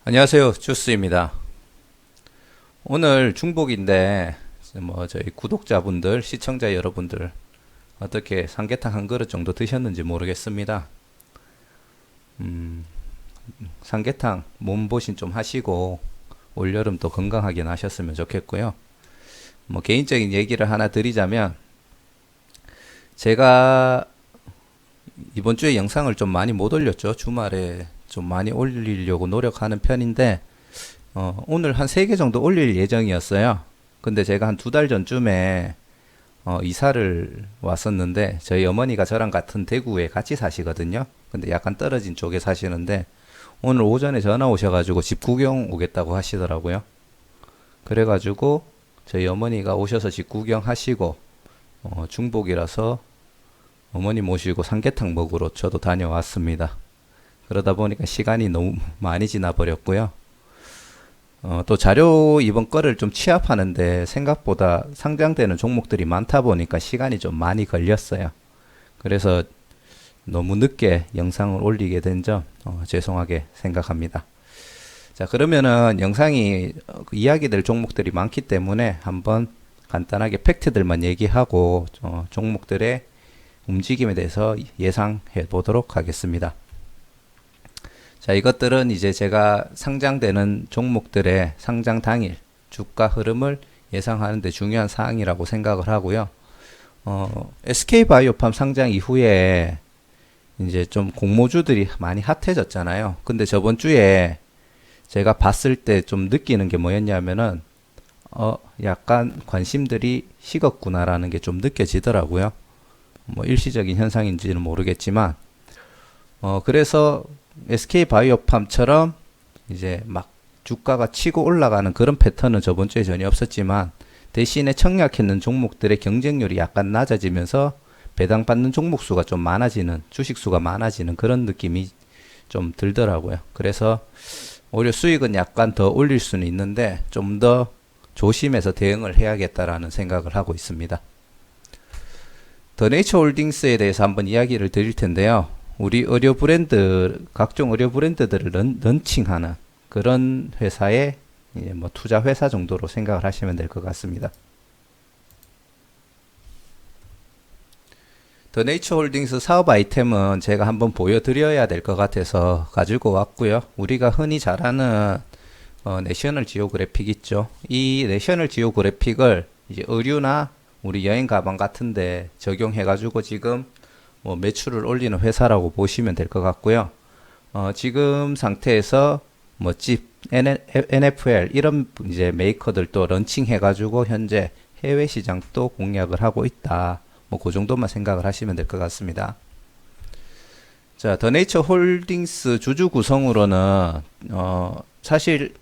안녕하세요. 주스입니다. 오늘 중복인데 저희 구독자분들, 시청자 여러분들 어떻게 삼계탕 한 그릇 정도 드셨는지 모르겠습니다. 삼계탕 몸보신 좀 하시고 올여름 또 건강하게 나셨으면 좋겠고요. 개인적인 얘기를 하나 드리자면 제가 이번 주에 영상을 좀 많이 못 올렸죠. 주말에 좀 많이 올리려고 노력하는 편인데 오늘 한 3개 정도 올릴 예정이었어요. 근데 제가 한 2달 전쯤에 이사를 왔었는데 저희 어머니가 저랑 같은 대구에 같이 사시거든요. 근데 약간 떨어진 쪽에 사시는데 오늘 오전에 전화 오셔가지고 집 구경 오겠다고 하시더라고요. 그래가지고 저희 어머니가 오셔서 집 구경하시고 중복이라서 어머니 모시고 삼계탕 먹으러 저도 다녀왔습니다. 그러다 보니까 시간이 너무 많이 지나 버렸고요. 또 자료 이번 거를 좀 취합하는데 생각보다 상장되는 종목들이 많다 보니까 시간이 좀 많이 걸렸어요. 그래서 너무 늦게 영상을 올리게 된 점 죄송하게 생각합니다. 자, 그러면은 영상이 이야기될 종목들이 많기 때문에 한번 간단하게 팩트들만 얘기하고 종목들의 움직임에 대해서 예상해 보도록 하겠습니다. 자, 이것들은 이제 제가 상장되는 종목들의 상장 당일 주가 흐름을 예상하는 데 중요한 사항이라고 생각을 하고요. SK바이오팜 상장 이후에 이제 좀 공모주들이 많이 핫해졌잖아요. 근데 저번 주에 제가 봤을 때 좀 느끼는 게 뭐였냐면은 약간 관심들이 식었구나라는 게 좀 느껴지더라고요. 일시적인 현상인지는 모르겠지만 그래서 SK바이오팜처럼 이제 막 주가가 치고 올라가는 그런 패턴은 저번 주에 전혀 없었지만 대신에 청약했는 종목들의 경쟁률이 약간 낮아지면서 배당받는 종목 수가 좀 많아지는, 주식 수가 많아지는 그런 느낌이 좀 들더라고요. 그래서 오히려 수익은 약간 더 올릴 수는 있는데 좀 더 조심해서 대응을 해야겠다라는 생각을 하고 있습니다. 더 네이처 홀딩스에 대해서 한번 이야기를 드릴 텐데요. 우리 의료 브랜드, 각종 의료 브랜드들을 런칭하는 그런 회사의 투자 회사 정도로 생각을 하시면 될 것 같습니다. 더 네이처 홀딩스 사업 아이템은 제가 한번 보여드려야 될 것 같아서 가지고 왔고요. 우리가 흔히 잘 아는 내셔널 지오그래픽 있죠. 이 내셔널 지오그래픽을 이제 의류나 우리 여행 가방 같은데 적용해가지고 지금 매출을 올리는 회사라고 보시면 될 것 같고요. 지금 상태에서 집, NFL 이런 이제 메이커들도 런칭해가지고 현재 해외 시장도 공략을 하고 있다. 그 정도만 생각을 하시면 될 것 같습니다. 자, 더 네이처 홀딩스 주주 구성으로는 사실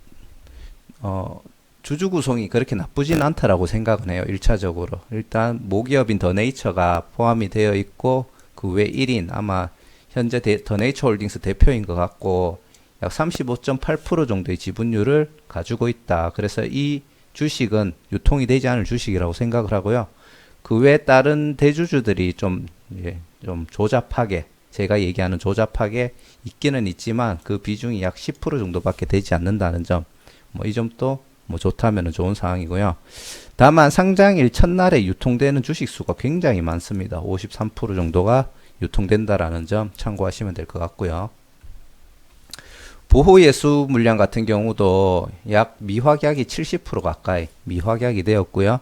주주 구성이 그렇게 나쁘진 않다라고 생각은 해요. 1차적으로. 일단 모기업인 더 네이처가 포함이 되어 있고 그 외 1인 아마 현재 더 네이처 홀딩스 대표인 것 같고 약 35.8% 정도의 지분율을 가지고 있다. 그래서 이 주식은 유통이 되지 않을 주식이라고 생각을 하고요. 그 외 다른 대주주들이 좀 조잡하게 제가 얘기하는 조잡하게 있기는 있지만 그 비중이 약 10% 정도밖에 되지 않는다는 점. 이 점도 좋다면 좋은 상황이고요. 다만 상장일 첫날에 유통되는 주식 수가 굉장히 많습니다. 53% 정도가 유통된다라는 점 참고하시면 될 것 같고요. 보호예수 물량 같은 경우도 약 미확약이 70% 가까이 미확약이 되었고요.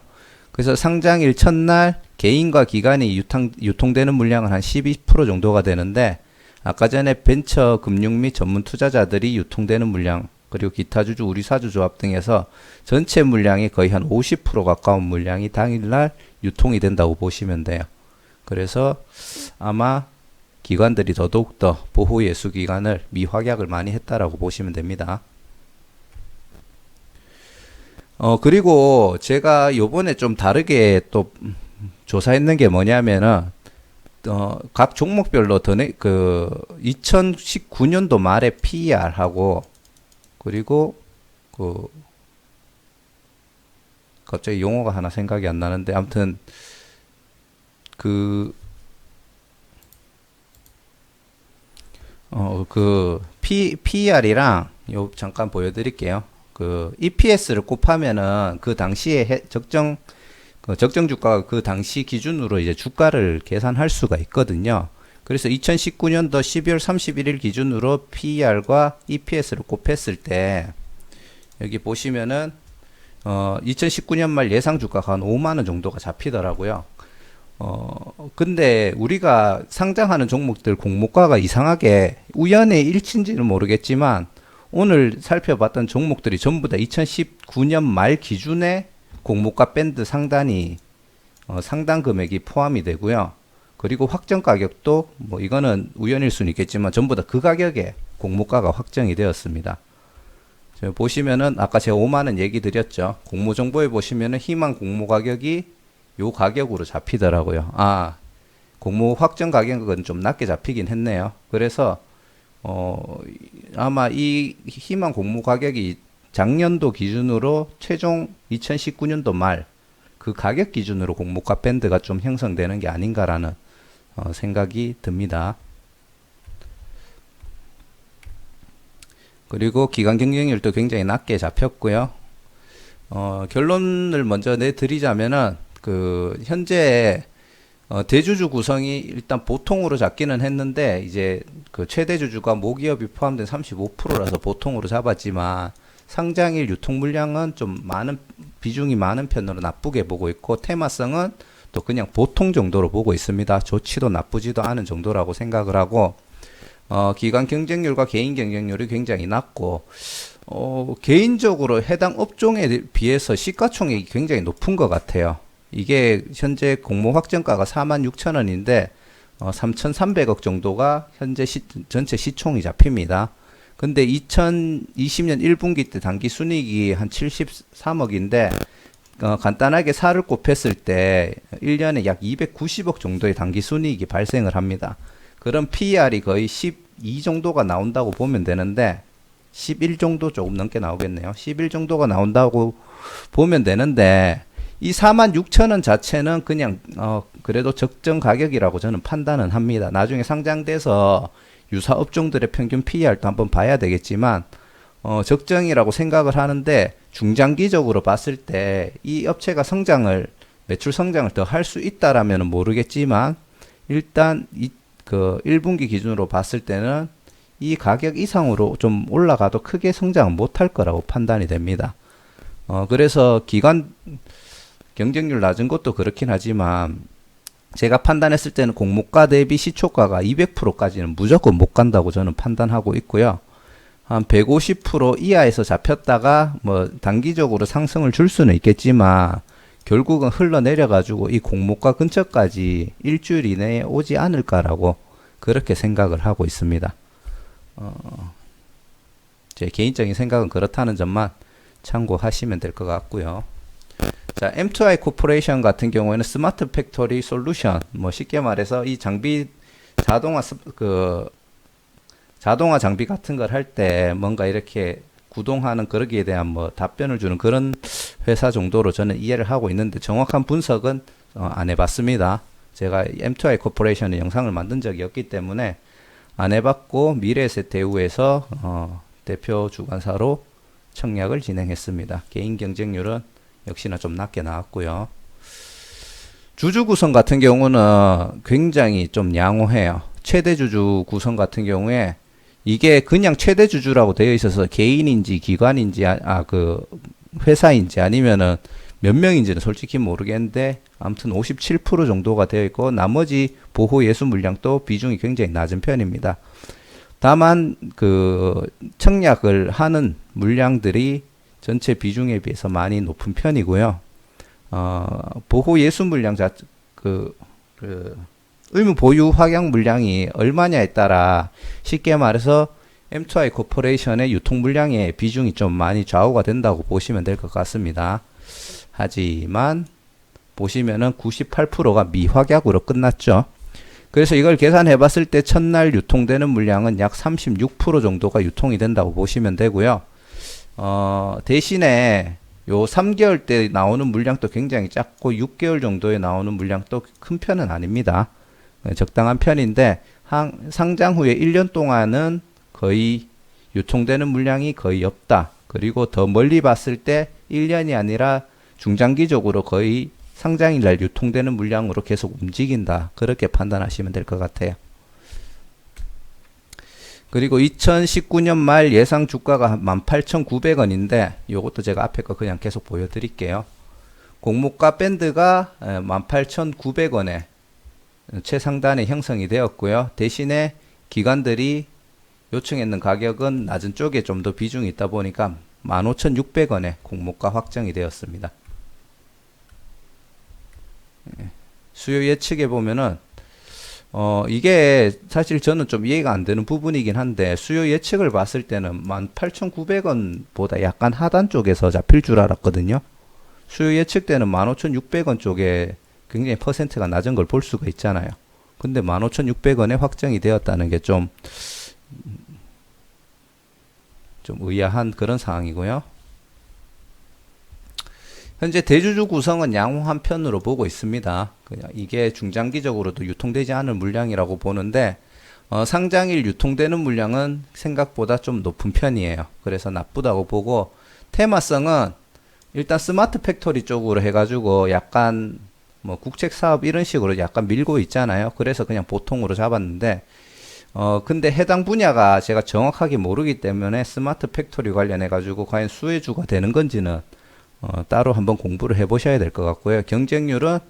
그래서 상장일 첫날 개인과 기관이 유통되는 물량은 한 12% 정도가 되는데 아까 전에 벤처 금융 및 전문 투자자들이 유통되는 물량 그리고 기타 주주, 우리사주 조합 등에서 전체 물량의 거의 한 50% 가까운 물량이 당일날 유통이 된다고 보시면 돼요. 그래서 아마 기관들이 더더욱더 보호예수 기간을 미확약을 많이 했다라고 보시면 됩니다. 그리고 제가 요번에 좀 다르게 또 조사했는 게 뭐냐면은 각 종목별로 2019년도 말에 PER하고 그리고 갑자기 용어가 하나 생각이 안 나는데 아무튼 PER이랑 요 잠깐 보여드릴게요. 그 EPS를 곱하면은 그 당시에 적정 주가가 그 당시 기준으로 이제 주가를 계산할 수가 있거든요. 그래서 2019년도 12월 31일 기준으로 PER과 EPS를 곱했을 때 여기 보시면은 2019년 말 예상 주가가 한 5만 원 정도가 잡히더라고요. 근데 우리가 상장하는 종목들 공모가가 이상하게 우연의 일치인지는 모르겠지만 오늘 살펴봤던 종목들이 전부 다 2019년 말 기준에 공모가 밴드 상단이 상단 금액이 포함이 되고요. 그리고 확정 가격도 뭐 이거는 우연일 수는 있겠지만 전부 다 그 가격에 공모가가 확정이 되었습니다. 보시면은 아까 제가 5만 원 얘기 드렸죠. 공모정보에 보시면은 희망 공모 가격이 요 가격으로 잡히더라고요. 아, 공모 확정 가격은 좀 낮게 잡히긴 했네요. 그래서 아마 이 희망 공모 가격이 작년도 기준으로 최종 2019년도 말 그 가격 기준으로 공모가 밴드가 좀 형성되는 게 아닌가라는 생각이 듭니다. 그리고 기간 경쟁률도 굉장히 낮게 잡혔고요. 결론을 먼저 내드리자면은 현재 대주주 구성이 일단 보통으로 잡기는 했는데 이제 그 최대 주주가 모기업이 포함된 35%라서 보통으로 잡았지만 상장일 유통 물량은 좀 비중이 많은 편으로 나쁘게 보고 있고 테마성은 또 그냥 보통 정도로 보고 있습니다. 좋지도 나쁘지도 않은 정도라고 생각을 하고 기관 경쟁률과 개인 경쟁률이 굉장히 낮고 개인적으로 해당 업종에 비해서 시가총액이 굉장히 높은 것 같아요. 이게 현재 공모 확정가가 46,000원인데 3,300억 정도가 현재 전체 시총이 잡힙니다. 근데 2020년 1분기 때 당기 순이익이 한 73억인데 간단하게 4를 곱했을 때 1년에 약 290억 정도의 당기 순이익이 발생을 합니다. 그럼 PER이 거의 12 정도가 나온다고 보면 되는데 11 정도 조금 넘게 나오겠네요. 11 정도가 나온다고 보면 되는데 이 46,000원 자체는 그냥 그래도 적정 가격이라고 저는 판단은 합니다. 나중에 상장돼서 유사 업종들의 평균 PER도 한번 봐야 되겠지만 적정이라고 생각을 하는데 중장기적으로 봤을 때 이 업체가 매출 성장을 더 할 수 있다라면 모르겠지만 일단 그 1분기 기준으로 봤을 때는 이 가격 이상으로 좀 올라가도 크게 성장은 못할 거라고 판단이 됩니다. 그래서 기관 경쟁률 낮은 것도 그렇긴 하지만 제가 판단했을 때는 공모가 대비 시초가가 200%까지는 무조건 못 간다고 저는 판단하고 있고요. 한 150% 이하에서 잡혔다가 뭐 단기적으로 상승을 줄 수는 있겠지만 결국은 흘러내려 가지고 이 공모가 근처까지 일주일 이내에 오지 않을까라고 그렇게 생각을 하고 있습니다. 제 개인적인 생각은 그렇다는 점만 참고하시면 될 것 같고요. 자, M2I 코퍼레이션 같은 경우에는 스마트 팩토리 솔루션, 뭐 쉽게 말해서 이 장비 자동화 장비 같은 걸 할 때 뭔가 이렇게 구동하는 그러기에 대한 뭐 답변을 주는 그런 회사 정도로 저는 이해를 하고 있는데 정확한 분석은 안 해봤습니다. 제가 M2I 코퍼레이션의 영상을 만든 적이 없기 때문에 안 해봤고 미래에셋 대우에서 대표 주관사로 청약을 진행했습니다. 개인 경쟁률은 역시나 좀 낮게 나왔고요. 주주 구성 같은 경우는 굉장히 좀 양호해요. 최대 주주 구성 같은 경우에 이게 그냥 최대 주주라고 되어 있어서 개인인지 기관인지 회사인지 아니면은 몇 명인지는 솔직히 모르겠는데 아무튼 57% 정도가 되어 있고 나머지 보호 예수 물량도 비중이 굉장히 낮은 편입니다. 다만 청약을 하는 물량들이 전체 비중에 비해서 많이 높은 편이고요. 보호 예수 물량 의무 보유 확약 물량이 얼마냐에 따라 쉽게 말해서 M2I 코퍼레이션의 유통 물량의 비중이 좀 많이 좌우가 된다고 보시면 될 것 같습니다. 하지만 보시면은 98%가 미확약으로 끝났죠. 그래서 이걸 계산해 봤을 때 첫날 유통되는 물량은 약 36% 정도가 유통이 된다고 보시면 되고요. 대신에 요 3개월 때 나오는 물량도 굉장히 작고 6개월 정도에 나오는 물량도 큰 편은 아닙니다. 적당한 편인데 상장 후에 1년 동안은 거의 유통되는 물량이 거의 없다. 그리고 더 멀리 봤을 때 1년이 아니라 중장기적으로 거의 상장일날 유통되는 물량으로 계속 움직인다. 그렇게 판단하시면 될 것 같아요. 그리고 2019년 말 예상 주가가 18,900원인데 요것도 제가 앞에 거 그냥 계속 보여드릴게요. 공모가 밴드가 18,900원에 최상단에 형성이 되었고요. 대신에 기관들이 요청했는 가격은 낮은 쪽에 좀 더 비중이 있다 보니까 15,600원에 공모가 확정이 되었습니다. 수요 예측에 보면은 이게 사실 저는 좀 이해가 안 되는 부분이긴 한데 수요 예측을 봤을 때는 18,900원보다 약간 하단 쪽에서 잡힐 줄 알았거든요. 수요 예측 때는 15,600원 쪽에 굉장히 퍼센트가 낮은 걸 볼 수가 있잖아요. 근데 15,600원에 확정이 되었다는 게 좀 의아한 그런 상황이고요. 현재 대주주 구성은 양호한 편으로 보고 있습니다. 그냥 이게 중장기적으로도 유통되지 않을 물량이라고 보는데 상장일 유통되는 물량은 생각보다 좀 높은 편이에요. 그래서 나쁘다고 보고 테마성은 일단 스마트 팩토리 쪽으로 해가지고 약간 뭐 국책 사업 이런 식으로 약간 밀고 있잖아요. 그래서 그냥 보통으로 잡았는데 근데 해당 분야가 제가 정확하게 모르기 때문에 스마트 팩토리 관련해 가지고 과연 수혜주가 되는 건지는 따로 한번 공부를 해 보셔야 될 것 같고요. 경쟁률은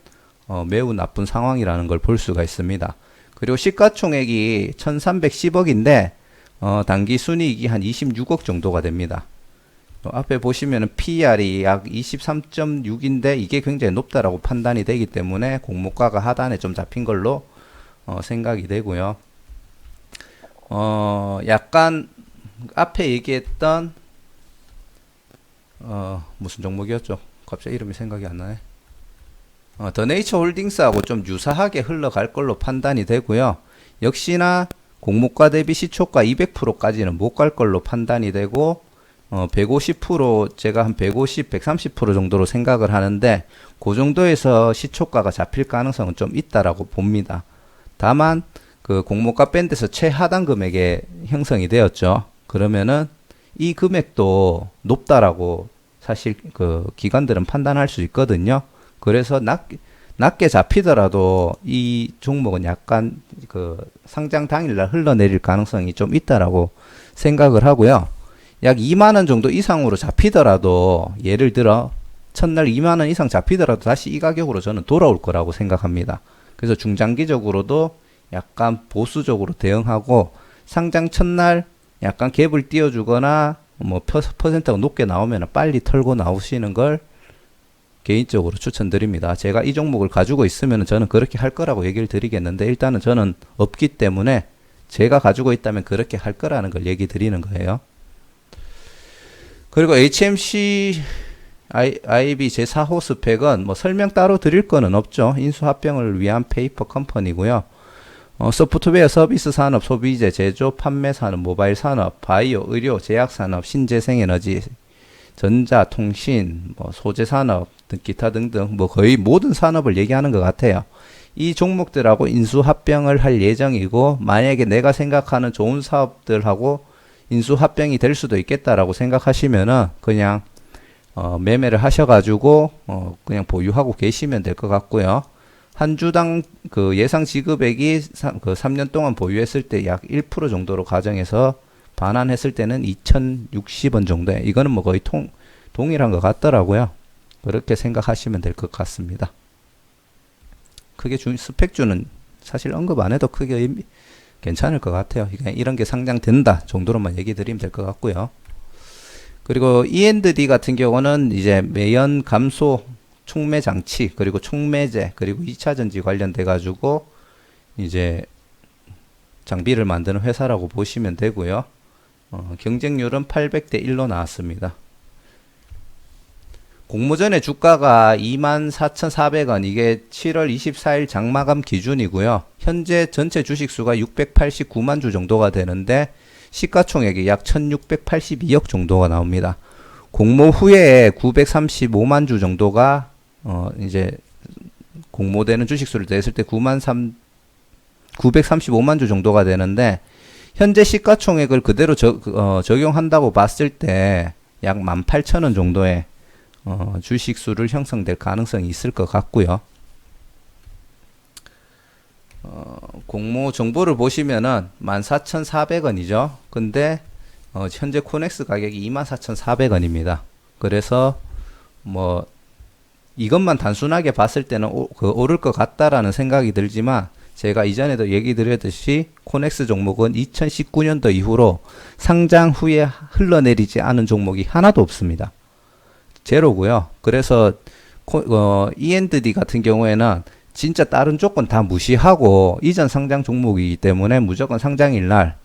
매우 나쁜 상황이라는 걸 볼 수가 있습니다. 그리고 시가총액이 1310억인데 단기 순이익이 한 26억 정도가 됩니다. 앞에 보시면은 PER이 약 23.6인데 이게 굉장히 높다라고 판단이 되기 때문에 공모가가 하단에 좀 잡힌 걸로 생각이 되고요. 약간 앞에 얘기했던 무슨 종목이었죠? 갑자기 이름이 생각이 안 나네. 더 네이처 홀딩스하고 좀 유사하게 흘러갈 걸로 판단이 되고요. 역시나 공모가 대비 시초가 200%까지는 못 갈 걸로 판단이 되고 150% 제가 한 150, 130% 정도로 생각을 하는데 그 정도에서 시초가가 잡힐 가능성은 좀 있다라고 봅니다. 다만 그 공모가 밴드에서 최하단 금액에 형성이 되었죠. 그러면은 이 금액도 높다라고 사실 그 기관들은 판단할 수 있거든요. 그래서 낮게 잡히더라도 이 종목은 약간 그 상장 당일날 흘러내릴 가능성이 좀 있다라고 생각을 하고요. 약 2만 원 정도 이상으로 잡히더라도 예를 들어 첫날 2만 원 이상 잡히더라도 다시 이 가격으로 저는 돌아올 거라고 생각합니다. 그래서 중장기적으로도 약간 보수적으로 대응하고 상장 첫날 약간 갭을 띄워주거나 뭐 퍼센트가 높게 나오면 빨리 털고 나오시는 걸 개인적으로 추천드립니다. 제가 이 종목을 가지고 있으면 저는 그렇게 할 거라고 얘기를 드리겠는데 일단은 저는 없기 때문에 제가 가지고 있다면 그렇게 할 거라는 걸 얘기 드리는 거예요. 그리고 HMC IB 제4호 스펙은 뭐 설명 따로 드릴 거는 없죠. 인수합병을 위한 페이퍼 컴퍼니고요. 소프트웨어 서비스 산업, 소비재, 제조, 판매 산업, 모바일 산업, 바이오, 의료, 제약 산업, 신재생에너지, 전자, 통신, 뭐 소재 산업, 기타 등등 뭐 거의 모든 산업을 얘기하는 것 같아요. 이 종목들하고 인수합병을 할 예정이고 만약에 내가 생각하는 좋은 사업들하고 인수합병이 될 수도 있겠다라고 생각하시면은 그냥 매매를 하셔가지고 그냥 보유하고 계시면 될 것 같고요. 한 주당 그 예상 지급액이 그 3년 동안 보유했을 때 약 1% 정도로 가정해서 반환했을 때는 2,060원 정도에 이거는 뭐 거의 동일한 것 같더라고요. 그렇게 생각하시면 될 것 같습니다. 크게 스펙주는 사실 언급 안 해도 크게 괜찮을 것 같아요. 그냥 이런 게 상장된다 정도로만 얘기 드리면 될 것 같고요. 그리고 E&D 같은 경우는 이제 매연 감소 촉매 장치 그리고 촉매제 그리고 2차 전지 관련돼 가지고 이제 장비를 만드는 회사라고 보시면 되고요. 경쟁률은 800대 1로 나왔습니다. 공모전의 주가가 24,400원 이게 7월 24일 장마감 기준이고요. 현재 전체 주식수가 689만 주 정도가 되는데 시가총액이 약 1682억 정도가 나옵니다. 공모 후에 935만 주 정도가 이제 공모되는 주식수를 냈을 때 935만 주 정도가 되는데 현재 시가총액을 그대로 적용한다고 봤을 때 약 18,000원 정도의 주식 수를 형성될 가능성이 있을 것 같고요. 공모 정보를 보시면은 14,400원이죠. 근데 현재 코넥스 가격이 24,400원입니다. 그래서 뭐 이것만 단순하게 봤을 때는 오를 것 같다라는 생각이 들지만, 제가 이전에도 얘기 드렸듯이 코넥스 종목은 2019년도 이후로 상장 후에 흘러내리지 않은 종목이 하나도 없습니다. 제로고요. 그래서 E&D 같은 경우에는 진짜 다른 조건 다 무시하고 이전 상장 종목이기 때문에 무조건 상장일 날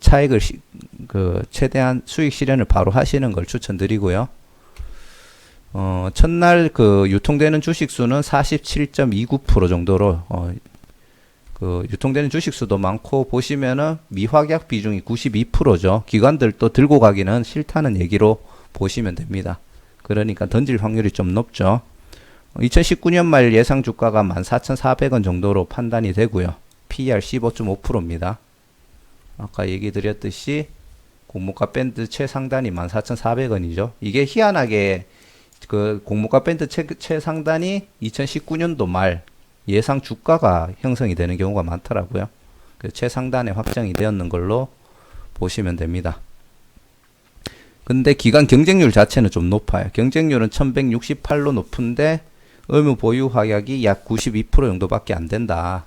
차익을 최대한 수익 실현을 바로 하시는 걸 추천드리고요. 첫날 유통되는 주식 수는 47.29% 정도로 유통되는 주식 수도 많고, 보시면은 미확약 비중이 92%죠. 기관들도 들고 가기는 싫다는 얘기로 보시면 됩니다. 그러니까 던질 확률이 좀 높죠. 2019년 말 예상 주가가 14,400원 정도로 판단이 되고요. PER 15.5%입니다. 아까 얘기 드렸듯이 공모가 밴드 최상단이 14,400원이죠. 이게 희한하게 공모가 밴드 최상단이 2019년도 말 예상 주가가 형성이 되는 경우가 많더라고요. 최상단에 확정이 되었는 걸로 보시면 됩니다. 근데 기간 경쟁률 자체는 좀 높아요. 경쟁률은 1168로 높은데 의무 보유 확약이 약 92% 정도밖에 안 된다.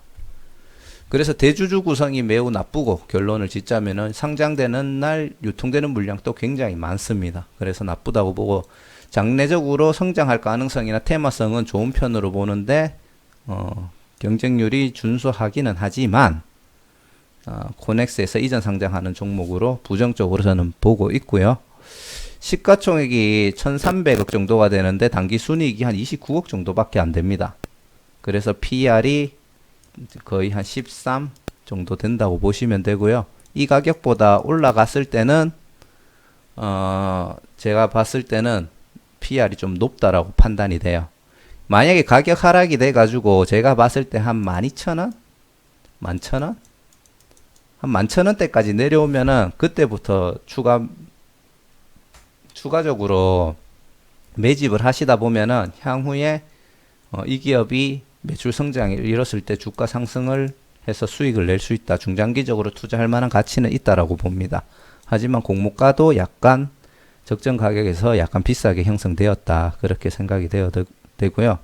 그래서 대주주 구성이 매우 나쁘고, 결론을 짓자면은 상장되는 날 유통되는 물량도 굉장히 많습니다. 그래서 나쁘다고 보고, 장래적으로 성장할 가능성이나 테마성은 좋은 편으로 보는데 경쟁률이 준수하기는 하지만 코넥스에서 이전 상장하는 종목으로 부정적으로 저는 보고 있고요. 시가총액이 1,300억 정도가 되는데 당기 순이익이 한 29억 정도밖에 안 됩니다. 그래서 PER이 거의 한 13 정도 된다고 보시면 되고요. 이 가격보다 올라갔을 때는 제가 봤을 때는 PER이 좀 높다라고 판단이 돼요. 만약에 가격 하락이 돼가지고 제가 봤을 때 한 12,000원? 11,000원? 한 11,000원대까지 내려오면은 그때부터 추가적으로 매집을 하시다 보면은 향후에 이 기업이 매출 성장을 이뤘을 때 주가 상승을 해서 수익을 낼 수 있다. 중장기적으로 투자할 만한 가치는 있다라고 봅니다. 하지만 공모가도 약간 적정 가격에서 약간 비싸게 형성되었다. 그렇게 생각이 되고요.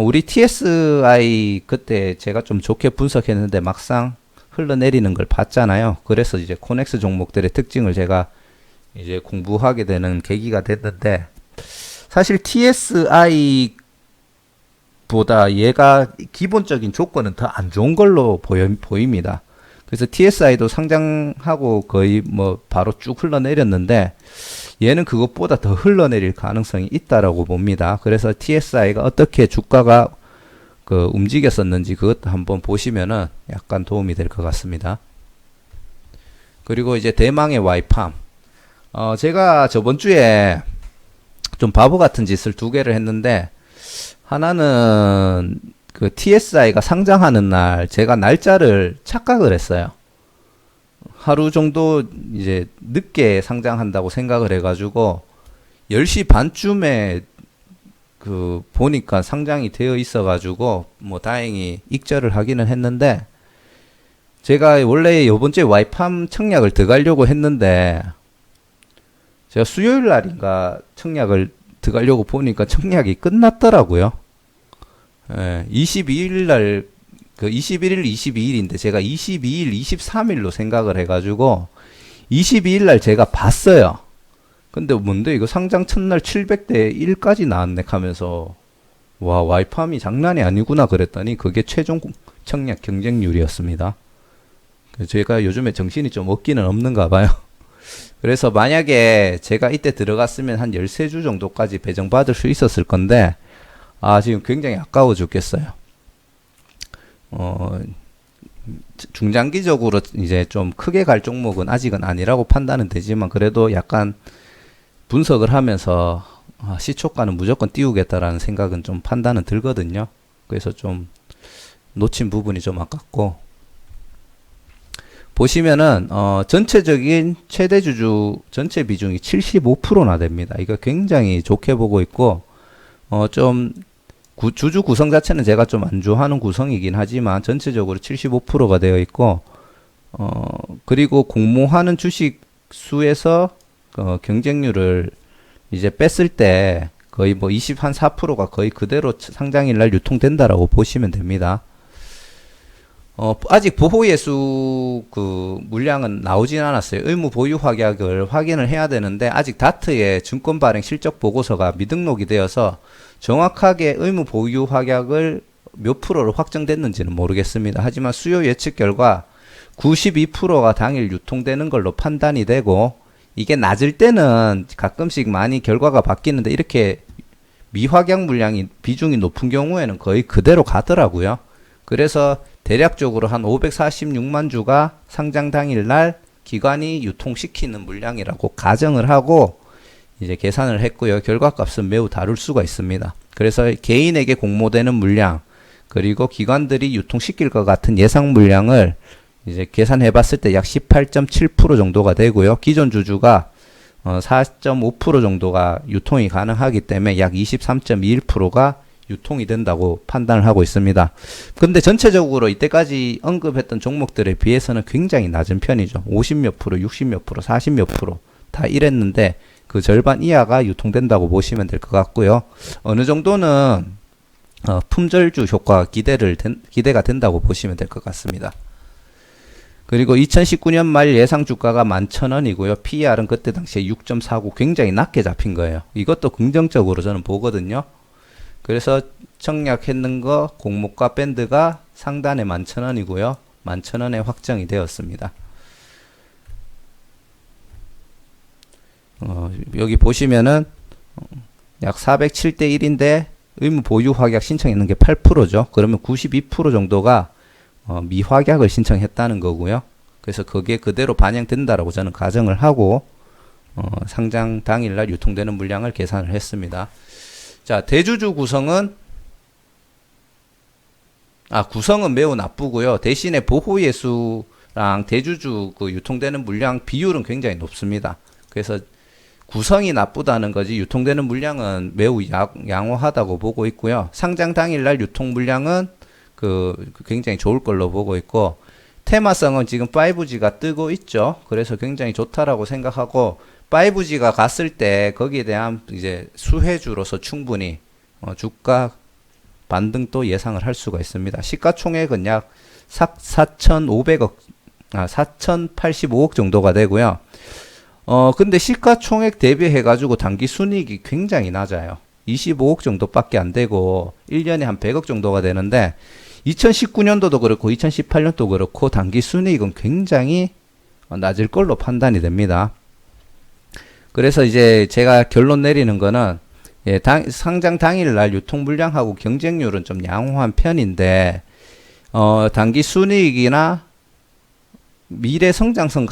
우리 TSI 그때 제가 좀 좋게 분석했는데 막상 흘러내리는 걸 봤잖아요. 그래서 이제 코넥스 종목들의 특징을 제가 이제 공부하게 되는 계기가 됐는데, 사실 TSI 보다 얘가 기본적인 조건은 더 안 좋은 걸로 보입니다. 그래서 TSI도 상장하고 거의 뭐 바로 쭉 흘러내렸는데, 얘는 그것보다 더 흘러내릴 가능성이 있다라고 봅니다. 그래서 TSI가 어떻게 주가가 움직였었는지 그것도 한번 보시면은 약간 도움이 될 것 같습니다. 그리고 이제 대망의 와이팜. 제가 저번 주에 좀 바보 같은 짓을 두 개를 했는데, 하나는 TSI가 상장하는 날 제가 날짜를 착각을 했어요. 하루 정도 이제 늦게 상장한다고 생각을 해가지고 10시 반쯤에 보니까 상장이 되어 있어가지고 뭐 다행히 익절을 하기는 했는데, 제가 원래 이번 주에 와이팜 청약을 들어가려고 했는데 제가 수요일 날인가 청약을 들어가려고 보니까 청약이 끝났더라고요. 22일 날 21일, 22일인데 제가 22일, 23일로 생각을 해가지고 22일 날 제가 봤어요. 근데 뭔데 이거 상장 첫날 700대 1까지 나왔네 하면서 와, 와이팜이 장난이 아니구나 그랬더니 그게 최종 청약 경쟁률이었습니다. 제가 요즘에 정신이 좀 없기는 없는가 봐요. 그래서 만약에 제가 이때 들어갔으면 한 13주 정도까지 배정받을 수 있었을 건데, 지금 굉장히 아까워 죽겠어요. 중장기적으로 이제 좀 크게 갈 종목은 아직은 아니라고 판단은 되지만, 그래도 약간 분석을 하면서 시초가는 무조건 띄우겠다라는 생각은 좀 판단은 들거든요. 그래서 좀 놓친 부분이 좀 아깝고, 보시면은 전체적인 최대 주주 전체 비중이 75%나 됩니다. 이거 굉장히 좋게 보고 있고 좀 주주 구성 자체는 제가 좀 안 좋아하는 구성이긴 하지만 전체적으로 75%가 되어 있고 그리고 공모하는 주식 수에서 경쟁률을 이제 뺐을 때 거의 뭐 24%가 거의 그대로 상장일 날 유통된다라고 보시면 됩니다. 아직 보호예수 그 물량은 나오진 않았어요. 의무 보유 확약을 확인을 해야 되는데 아직 다트의 증권 발행 실적 보고서가 미등록이 되어서 정확하게 의무 보유 확약을 몇 프로로 확정됐는지는 모르겠습니다. 하지만 수요 예측 결과 92%가 당일 유통되는 걸로 판단이 되고 이게 낮을 때는 가끔씩 많이 결과가 바뀌는데 이렇게 미확약 물량이 비중이 높은 경우에는 거의 그대로 가더라고요. 그래서 대략적으로 한 546만 주가 상장 당일날 기관이 유통시키는 물량이라고 가정을 하고 이제 계산을 했고요. 결과값은 매우 다를 수가 있습니다. 그래서 개인에게 공모되는 물량 그리고 기관들이 유통시킬 것 같은 예상 물량을 이제 계산해 봤을 때 약 18.7% 정도가 되고요. 기존 주주가 4.5% 정도가 유통이 가능하기 때문에 약 23.21%가 유통이 된다고 판단을 하고 있습니다. 근데 전체적으로 이때까지 언급했던 종목들에 비해서는 굉장히 낮은 편이죠. 50몇 프로, 60몇 프로, 40몇 프로 다 이랬는데 그 절반 이하가 유통된다고 보시면 될 것 같고요. 어느 정도는 품절주 효과가 기대가 된다고 보시면 될 것 같습니다. 그리고 2019년 말 예상 주가가 11,000원이고요. PER은 그때 당시에 6.49 굉장히 낮게 잡힌 거예요. 이것도 긍정적으로 저는 보거든요. 그래서 청약했는 거 공모가 밴드가 상단에 11,000원이고요. 11,000원에 확정이 되었습니다. 여기 보시면은 약 407대 1인데 의무 보유 확약 신청했는 게 8%죠. 그러면 92% 정도가 미확약을 신청했다는 거고요. 그래서 그게 그대로 반영된다라고 저는 가정을 하고 상장 당일날 유통되는 물량을 계산을 했습니다. 자, 대주주 구성은 구성은 매우 나쁘고요. 대신에 보호예수랑 대주주 그 유통되는 물량 비율은 굉장히 높습니다. 그래서 구성이 나쁘다는 거지 유통되는 물량은 매우 양호하다고 보고 있고요. 상장 당일날 유통 물량은 굉장히 좋을 걸로 보고 있고 테마성은 지금 5G가 뜨고 있죠. 그래서 굉장히 좋다라고 생각하고 5G가 갔을 때 거기에 대한 이제 수혜주로서 충분히 주가 반등도 예상을 할 수가 있습니다. 시가총액은 약 4,085억 정도가 되고요. 근데 시가총액 대비해 가지고 당기 순이익이 굉장히 낮아요. 25억 정도밖에 안 되고 1년에 한 100억 정도가 되는데 2019년도도 그렇고 2018년도 그렇고 당기 순이익은 굉장히 낮을 걸로 판단이 됩니다. 그래서 이제 제가 결론 내리는 거는 상장 당일날 유통 물량하고 경쟁률은 좀 양호한 편인데 단기 순이익이나 미래 성장성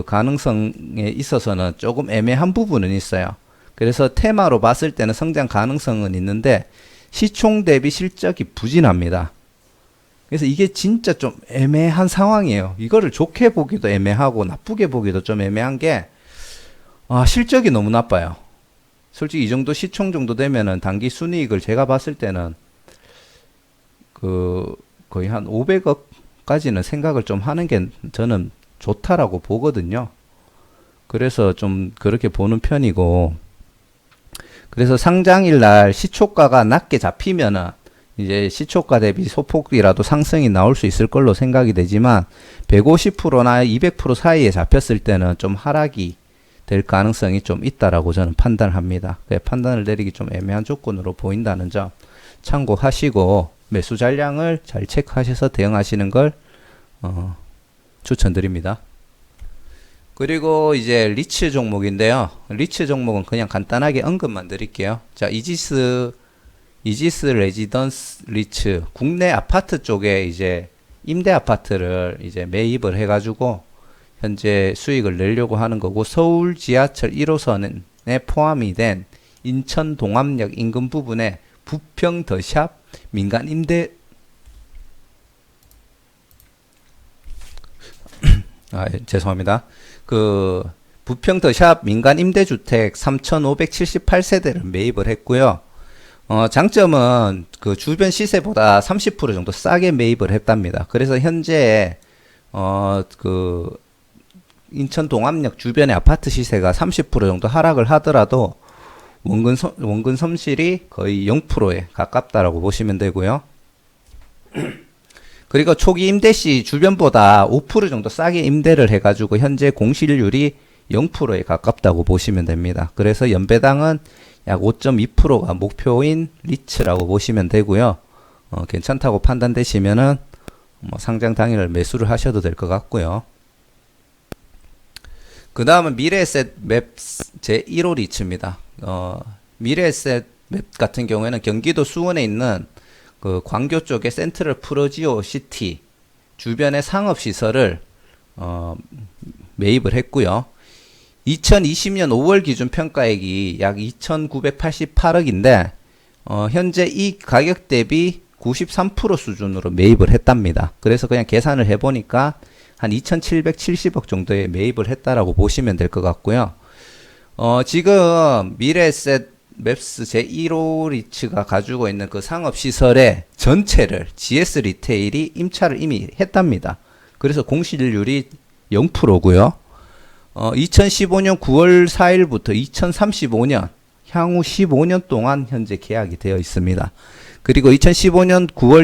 가능성에 있어서는 조금 애매한 부분은 있어요. 그래서 테마로 봤을 때는 성장 가능성은 있는데 시총 대비 실적이 부진합니다. 그래서 이게 진짜 좀 애매한 상황이에요. 이거를 좋게 보기도 애매하고 나쁘게 보기도 좀 애매한 게 실적이 너무 나빠요. 솔직히 이 정도 시총 정도 되면은 단기 순이익을 제가 봤을 때는 거의 한 500억까지는 생각을 좀 하는 게 저는 좋다라고 보거든요. 그래서 좀 그렇게 보는 편이고, 그래서 상장일 날 시초가가 낮게 잡히면은 이제 시초가 대비 소폭이라도 상승이 나올 수 있을 걸로 생각이 되지만 150%나 200% 사이에 잡혔을 때는 좀 하락이 될 가능성이 좀 있다라고 저는 판단을 합니다. 판단을 내리기 좀 애매한 조건으로 보인다는 점 참고하시고 매수 잔량을 잘 체크하셔서 대응하시는 걸 추천드립니다. 그리고 이제 리츠 종목인데요. 리츠 종목은 그냥 간단하게 언급만 드릴게요. 자, 이지스 레지던스 리츠 국내 아파트 쪽에 이제 임대 아파트를 이제 매입을 해가지고 현재 수익을 내려고 하는 거고, 서울 지하철 1호선에 포함이 된 인천 동암역 인근 부분에 부평 더샵 민간 임대 죄송합니다. 부평 더샵 민간 임대주택 3,578세대를 매입을 했고요. 장점은 그 주변 시세보다 30% 정도 싸게 매입을 했답니다. 그래서 현재, 인천 동암역 주변의 아파트 시세가 30% 정도 하락을 하더라도 원금 손실이 거의 0%에 가깝다라고 보시면 되고요. 그리고 초기 임대 시 주변보다 5% 정도 싸게 임대를 해가지고 현재 공실률이 0%에 가깝다고 보시면 됩니다. 그래서 연배당은 약 5.2%가 목표인 리츠라고 보시면 되고요. 괜찮다고 판단되시면은 상장 당일 매수를 하셔도 될 것 같고요. 그 다음은 미래에셋 맵 제1호 리츠입니다. 미래에셋 맵 같은 경우에는 경기도 수원에 있는 그 광교 쪽의 센트럴 프로지오 시티 주변의 상업시설을 매입을 했고요. 2020년 5월 기준 평가액이 약 2,988억인데 현재 이 가격 대비 93% 수준으로 매입을 했답니다. 그래서 그냥 계산을 해보니까 한 2,770억 정도에 매입을 했다라고 보시면 될 것 같고요. 지금 미래에셋 맵스 제1호 리츠가 가지고 있는 그 상업시설의 전체를 GS 리테일이 임차를 이미 했답니다. 그래서 공실률이 0%고요. 2015년 9월 4일부터 2035년 향후 15년 동안 현재 계약이 되어 있습니다. 그리고 2015년 9월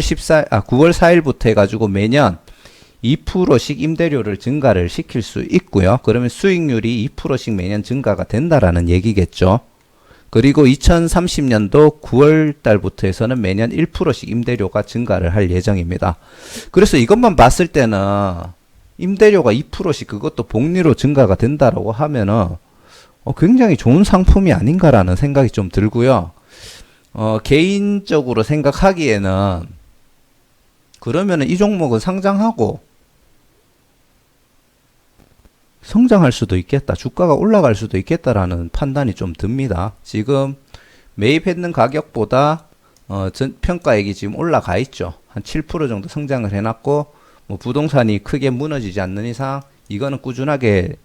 4일부터 해가지고 매년 2%씩 임대료를 증가를 시킬 수 있고요. 그러면 수익률이 2%씩 매년 증가가 된다라는 얘기겠죠. 그리고 2030년도 9월 달부터 해서는 매년 1%씩 임대료가 증가를 할 예정입니다. 그래서 이것만 봤을 때는 임대료가 2%씩 그것도 복리로 증가가 된다라고 하면은 굉장히 좋은 상품이 아닌가라는 생각이 좀 들고요. 개인적으로 생각하기에는 그러면은 이 종목은 상장하고 성장할 수도 있겠다. 주가가 올라갈 수도 있겠다라는 판단이 좀 듭니다. 지금 매입했는 가격보다 평가액이 지금 올라가 있죠. 한 7% 정도 성장을 해놨고 부동산이 크게 무너지지 않는 이상 이거는 꾸준하게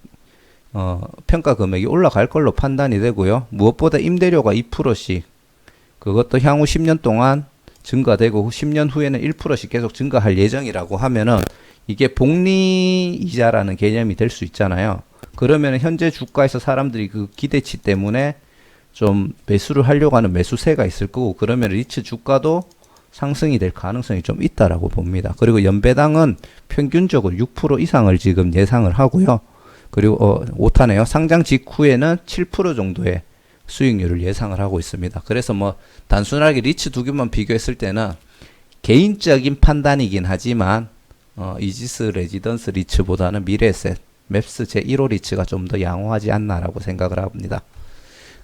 평가 금액이 올라갈 걸로 판단이 되고요. 무엇보다 임대료가 2%씩 그것도 향후 10년 동안 증가되고 10년 후에는 1%씩 계속 증가할 예정이라고 하면은 이게 복리이자라는 개념이 될 수 있잖아요. 그러면 현재 주가에서 사람들이 그 기대치 때문에 좀 매수를 하려고 하는 매수세가 있을 거고 그러면 리츠 주가도 상승이 될 가능성이 좀 있다라고 봅니다. 그리고 연배당은 평균적으로 6% 이상을 지금 예상을 하고요. 그리고 오타네요. 상장 직후에는 7% 정도의 수익률을 예상을 하고 있습니다. 그래서 단순하게 리츠 두 개만 비교했을 때는 개인적인 판단이긴 하지만 이지스 레지던스 리츠보다는 미래에셋 맵스 제1호 리츠가 좀 더 양호하지 않나라고 생각을 합니다.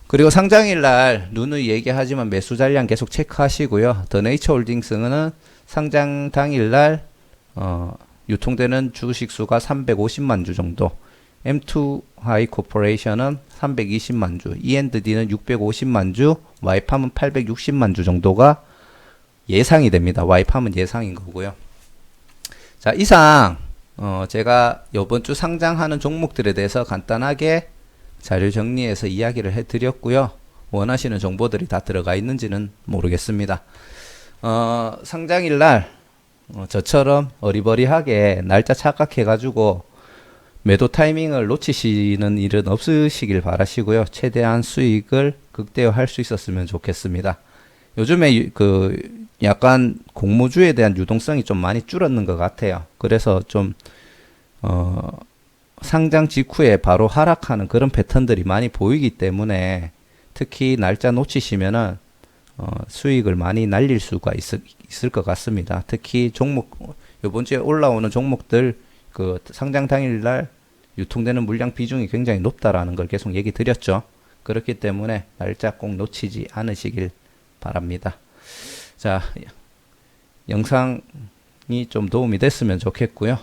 그리고 상장일 날 누누이 얘기하지만 매수 잔량 계속 체크하시고요. 더 네이처 홀딩스는 상장 당일 날 유통되는 주식 수가 350만 주 정도, M2 하이 코퍼레이션은 320만 주, E&D는 650만 주, 와이팜은 860만 주 정도가 예상이 됩니다. 와이팜은 예상인 거고요. 자, 이상 제가 이번 주 상장하는 종목들에 대해서 간단하게 자료 정리해서 이야기를 해드렸고요. 원하시는 정보들이 다 들어가 있는지는 모르겠습니다. 상장일 날 저처럼 어리버리하게 날짜 착각해가지고 매도 타이밍을 놓치시는 일은 없으시길 바라시고요. 최대한 수익을 극대화할 수 있었으면 좋겠습니다. 요즘에 약간 공모주에 대한 유동성이 좀 많이 줄었는 것 같아요. 그래서 좀 상장 직후에 바로 하락하는 그런 패턴들이 많이 보이기 때문에 특히 날짜 놓치시면은 수익을 많이 날릴 수가 있을 것 같습니다. 특히 이번 주에 올라오는 종목들 상장 당일날 유통되는 물량 비중이 굉장히 높다라는 걸 계속 얘기 드렸죠. 그렇기 때문에 날짜 꼭 놓치지 않으시길 바랍니다. 자, 영상이 좀 도움이 됐으면 좋겠고요.